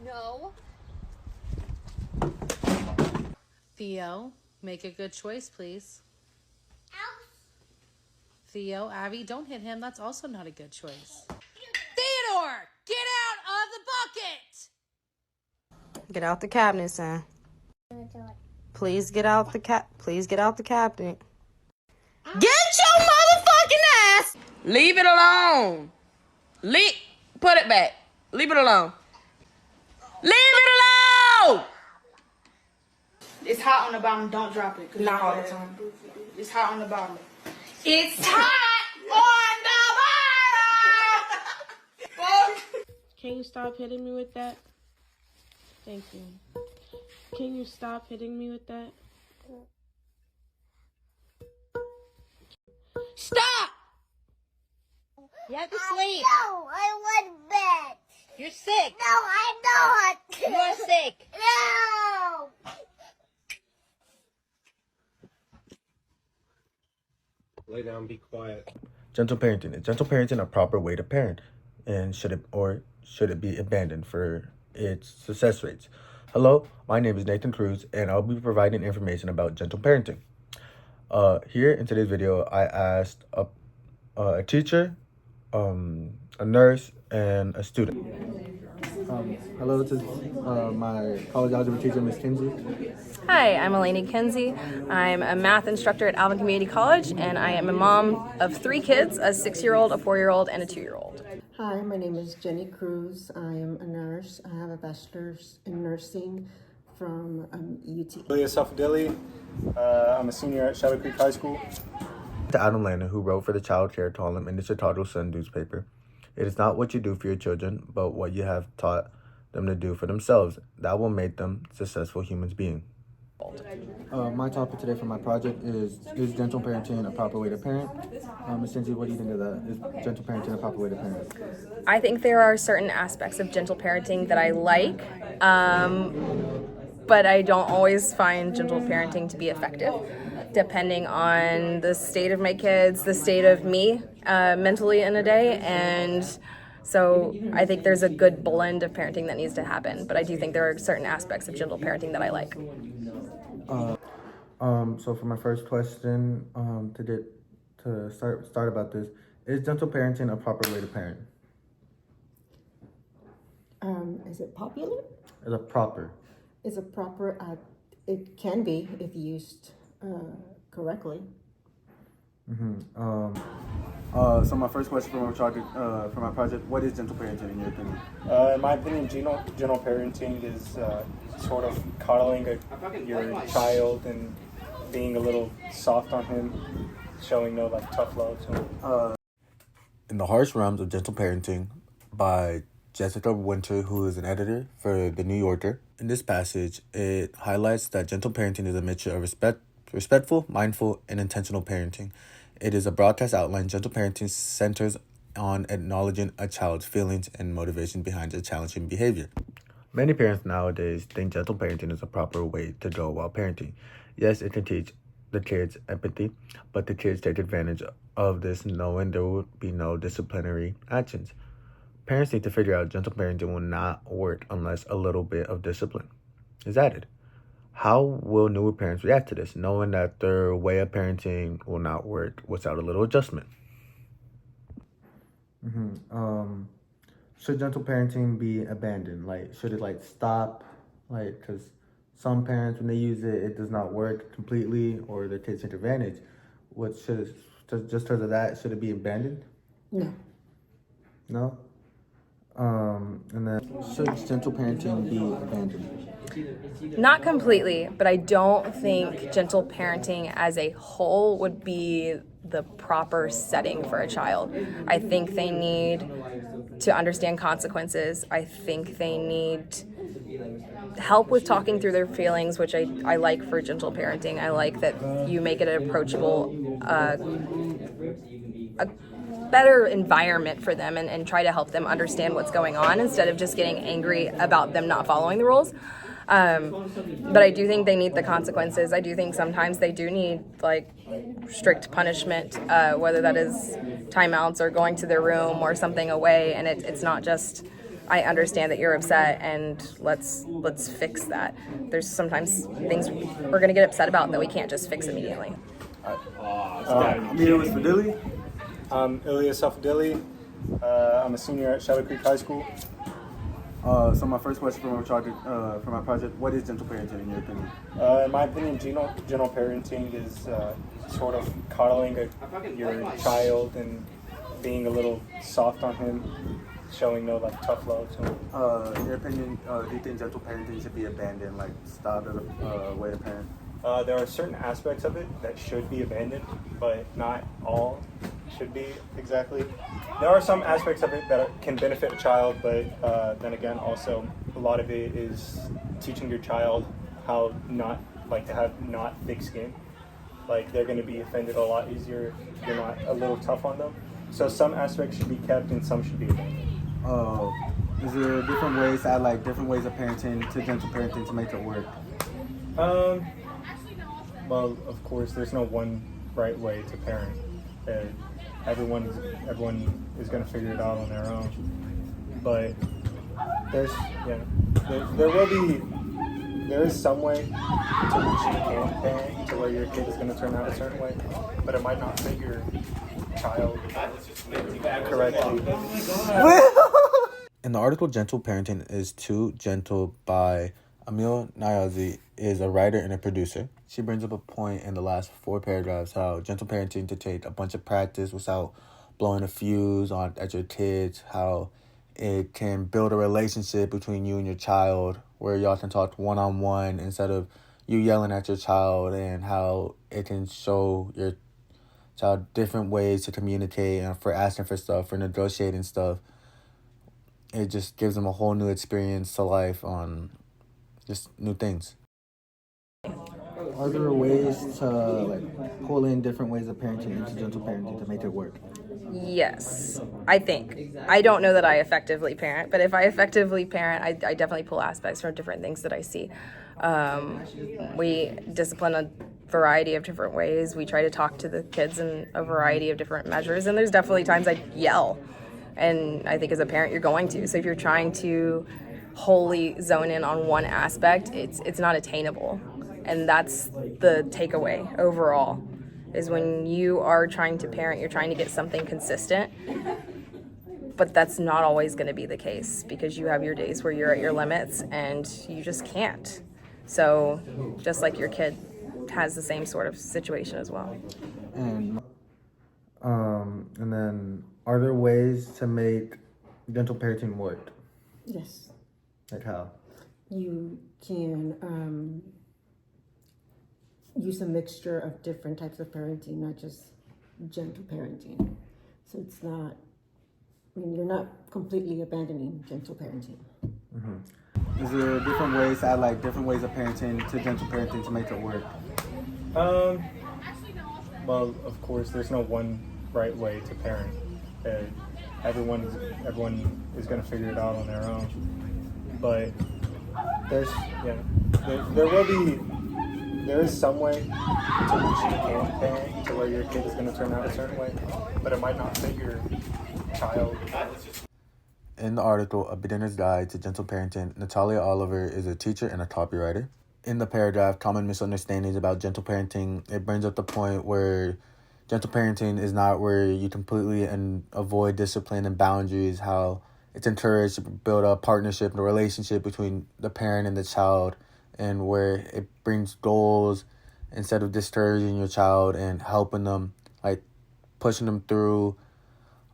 No. Theo, make a good choice, please. Theo, Abby, don't hit him. That's also not a good choice. Theodore, get out of the bucket! Get out the cabinet, son. Please get out the cabinet. Get your motherfucking ass! Leave it alone. Put it back. Leave it alone. Leave it alone! It's hot on the bottom. Don't drop it. Not all the time. It's hot on the bottom. It's hot on the bottom! Can you stop hitting me with that? Thank you. Can you stop hitting me with that? Stop! You have to sleep. No, I want bed. You're sick. No, I'm not. You're sick. No. Lay down, be quiet. Gentle parenting. Is gentle parenting a proper way to parent? And should it be abandoned for its success rates? Hello, my name is Nathan Cruz, and I'll be providing information about gentle parenting. Here in today's video, I asked a teacher, a nurse, and a student. Hello, this is my college algebra teacher, Ms. Kinsey. Hi, I'm Eleni Kenzie. I'm a math instructor at Alvin Community College, and I am a mom of 3 kids, a 6-year-old, a 4-year-old, and a 2-year-old. Hi, my name is Jenny Cruz. I am a nurse. I have a bachelor's in nursing from UT. Ilya Safadili. I'm a senior at Shadow Creek High School. To Adam Landon, who wrote for the Child Care column in the Chicago Sun newspaper, it is not what you do for your children, but what you have taught them to do for themselves that will make them successful human beings. My topic today for my project is gentle parenting a proper way to parent? Ms. Cindy, what do you think of that? Is gentle parenting a proper way to parent? I think there are certain aspects of gentle parenting that I like, but I don't always find gentle parenting to be effective, depending on the state of my kids, the state of me mentally in a day, and so I think there's a good blend of parenting that needs to happen, but I do think there are certain aspects of gentle parenting that I like. So for my first question, to start about this, is gentle parenting a proper way to parent? Is it popular? Is it proper? Is it proper? It can be if used correctly. So my first question for my project, what is gentle parenting in your opinion? In my opinion, gentle parenting is sort of coddling your child and being a little soft on him, showing no tough love to him. In the Harsh Realms of Gentle Parenting by Jessica Winter, who is an editor for The New Yorker. In this passage, it highlights that gentle parenting is a mixture of respectful, mindful, and intentional parenting. It is a broadcast outline. Gentle parenting centers on acknowledging a child's feelings and motivation behind their challenging behavior. Many parents nowadays think gentle parenting is a proper way to go while parenting. Yes, it can teach the kids empathy, but the kids take advantage of this knowing there will be no disciplinary actions. Parents need to figure out gentle parenting will not work unless a little bit of discipline is added. How will newer parents react to this, knowing that their way of parenting will not work without a little adjustment? Should gentle parenting be abandoned? Should it stop? Because some parents, when they use it, it does not work completely, or their kids take advantage. Just because of that, should it be abandoned? No. No? And then, should gentle parenting be abandoned? Not completely, but I don't think gentle parenting as a whole would be the proper setting for a child. I think they need to understand consequences. I think they need help with talking through their feelings, which I like for gentle parenting. I like that you make it an approachable, a better environment for them and try to help them understand what's going on instead of just getting angry about them not following the rules. But I do think they need the consequences. I do think sometimes they do need strict punishment, whether that is timeouts or going to their room or something away. And it's not just I understand that you're upset, and let's fix that. There's sometimes things we're gonna get upset about that we can't just fix immediately. I'm here with Fadili. I'm Ilyas Safadili. I'm a senior at Shadow Creek High School. So my first question for my project, what is gentle parenting in your opinion? In my opinion, gentle parenting is sort of coddling your child and being a little soft on him, showing no like tough love to him. In your opinion, do you think gentle parenting should be abandoned, like stop as a way to parent? There are certain aspects of it that should be abandoned, but not all should be exactly. There are some aspects of it that can benefit a child, but then again, also a lot of it is teaching your child how not to have not thick skin. Like they're going to be offended a lot easier if you're not a little tough on them. So some aspects should be kept and some should be abandoned. Is there different ways to add like different ways of parenting to gentle parenting to make it work? Well, of course, there's no one right way to parent. Everyone is going to figure it out on their own. But there is some way to which you can parent to where your kid is going to turn out a certain way, but it might not fit your child correctly. In the article, Gentle Parenting is Too Gentle by Amil Niazi is a writer and a producer. She brings up a point in the last 4 paragraphs how gentle parenting to take a bunch of practice without blowing a fuse at your kids, how it can build a relationship between you and your child where y'all can talk one-on-one instead of you yelling at your child, and how it can show your child different ways to communicate and for asking for stuff, for negotiating stuff. It just gives them a whole new experience to life on just new things. Are there ways to pull in different ways of parenting into gentle parenting to make it work? Yes, I think. I don't know that I effectively parent, but if I effectively parent, I definitely pull aspects from different things that I see. We discipline a variety of different ways. We try to talk to the kids in a variety of different measures, and there's definitely times I yell. And I think as a parent, you're going to. So if you're trying to wholly zone in on one aspect, it's not attainable. And that's the takeaway overall, is when you are trying to parent, you're trying to get something consistent, but that's not always going to be the case because you have your days where you're at your limits and you just can't. So just like your kid has the same sort of situation as well. And then are there ways to make gentle parenting work? Yes. Like how? You can use a mixture of different types of parenting, not just gentle parenting. So it's not, you're not completely abandoning gentle parenting. Mm-hmm. Is there different ways to add different ways of parenting to gentle parenting to make it work? Well, of course, there's no one right way to parent. Everyone is going to figure it out on their own. But there is some way to which you can parent to where your kid is going to turn out a certain way, but it might not fit your child. In the article, A Beginner's Guide to Gentle Parenting, Natalia Oliver is a teacher and a copywriter. In the paragraph, Common Misunderstandings About Gentle Parenting, it brings up the point where gentle parenting is not where you completely avoid discipline and boundaries, how it's encouraged to build a partnership and a relationship between the parent and the child, and where it brings goals instead of discouraging your child and helping them, pushing them through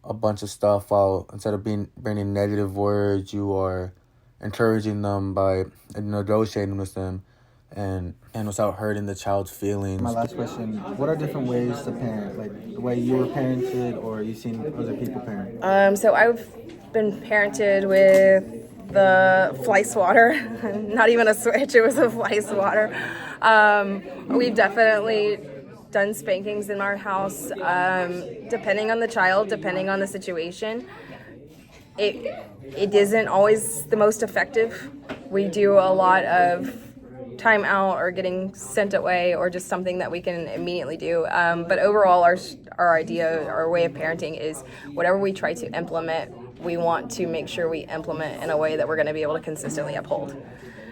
a bunch of stuff, while instead of bringing negative words, you are encouraging them by negotiating with them and without hurting the child's feelings. My last question, what are different ways to parent? The way you were parented or you've seen other people parent? So I've been parented with the fly swatter, not even a switch, it was a fly swatter. We've definitely done spankings in our house, depending on the child, depending on the situation. It isn't always the most effective. We do a lot of time out or getting sent away or just something that we can immediately do. But overall, our idea, our way of parenting is whatever we try to implement we want to make sure we implement in a way that we're going to be able to consistently uphold.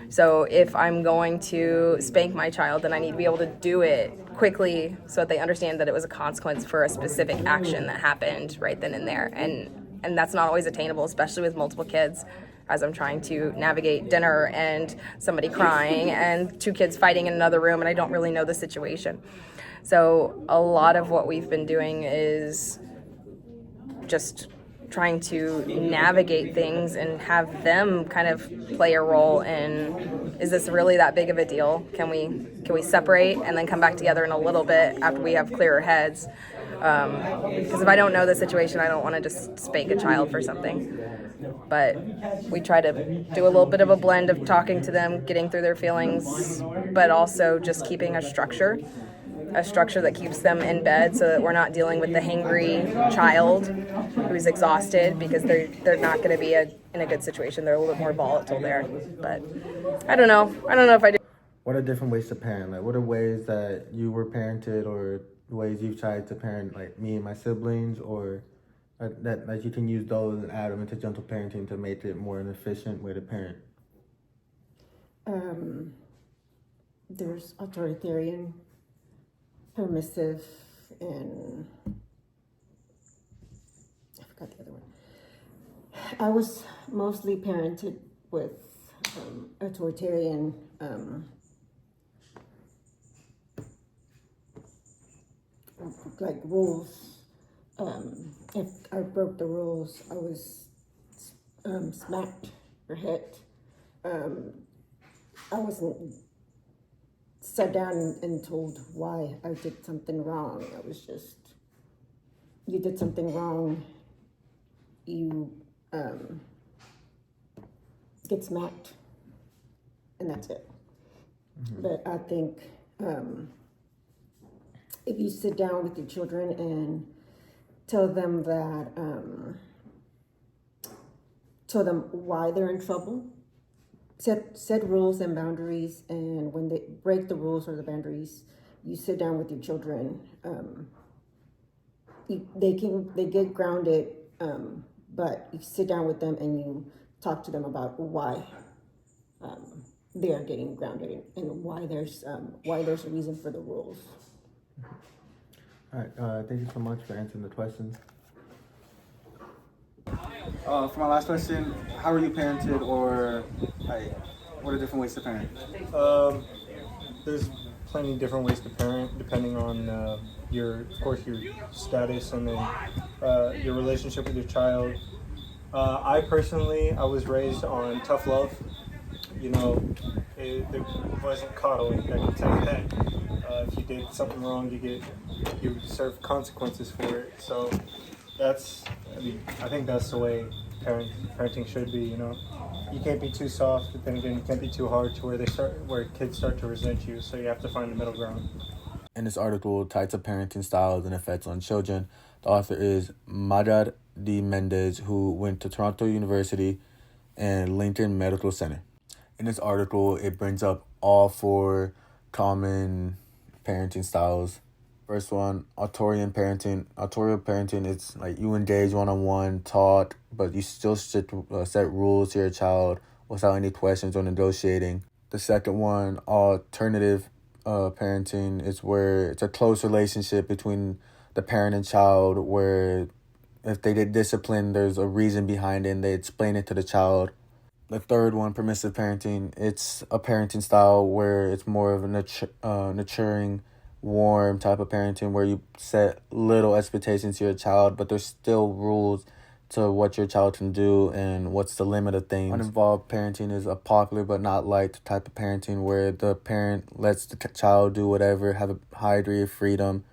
So if I'm going to spank my child, then I need to be able to do it quickly so that they understand that it was a consequence for a specific action that happened right then and there. And that's not always attainable, especially with multiple kids, as I'm trying to navigate dinner and somebody crying and 2 kids fighting in another room, and I don't really know the situation. So a lot of what we've been doing is just trying to navigate things and have them kind of play a role in, is this really that big of a deal? Can we separate and then come back together in a little bit after we have clearer heads? Because if I don't know the situation, I don't want to just spank a child for something. But we try to do a little bit of a blend of talking to them, getting through their feelings, but also just keeping a structure that keeps them in bed so that we're not dealing with the hangry child who's exhausted, because they're not going to be in a good situation. They're a little bit more volatile there. But I don't know if I do. What are different ways to parent? Like, what are ways that you were parented, or ways you've tried to parent, like me and my siblings, or that you can use those and add them into gentle parenting to make it more an efficient way to parent? There's authoritarian, permissive, and I forgot the other one. I was mostly parented with authoritarian, like rules. If I broke the rules, I was smacked or hit. I wasn't sat down and told why I did something wrong. I was just, you did something wrong, you get smacked, and that's it. Mm-hmm. But I think if you sit down with your children and tell them why they're in trouble, set rules and boundaries, and when they break the rules or the boundaries, you sit down with your children. They get grounded, but you sit down with them and you talk to them about why they are getting grounded and why there's a reason for the rules. All right, thank you so much for answering the questions. For my last question, how are you parented, or like, what are different ways to parent? There's plenty of different ways to parent, depending on your status and then your relationship with your child. I was raised on tough love. You know, it wasn't coddling, I can tell you that. If you did something wrong, you serve consequences for it. So I think that's the way parenting should be. You know, you can't be too soft, but then again, you can't be too hard to where kids start to resent you. So you have to find the middle ground. In this article, Types of Parenting Styles and Effects on Children, the author is Madar D. Mendez, who went to Toronto University and Lincoln Medical Center. In this article, it brings up all 4 common parenting styles. First one, authoritarian parenting. Authoritarian parenting, it's like you engage one-on-one, taught, but you still should set rules to your child without any questions or negotiating. The second one, alternative parenting, is where it's a close relationship between the parent and child, where if they get disciplined, there's a reason behind it and they explain it to the child. The third one, permissive parenting, it's a parenting style where it's more of a nurturing, warm type of parenting, where you set little expectations to your child, but there's still rules to what your child can do and what's the limit of things. Uninvolved parenting is a popular but not liked type of parenting, where the parent lets the child do whatever, have a high degree of freedom.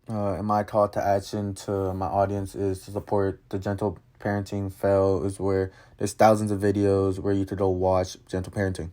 And my call to action to my audience is to support the Gentle Parenting Fail, is where there's thousands of videos where you could go watch Gentle Parenting.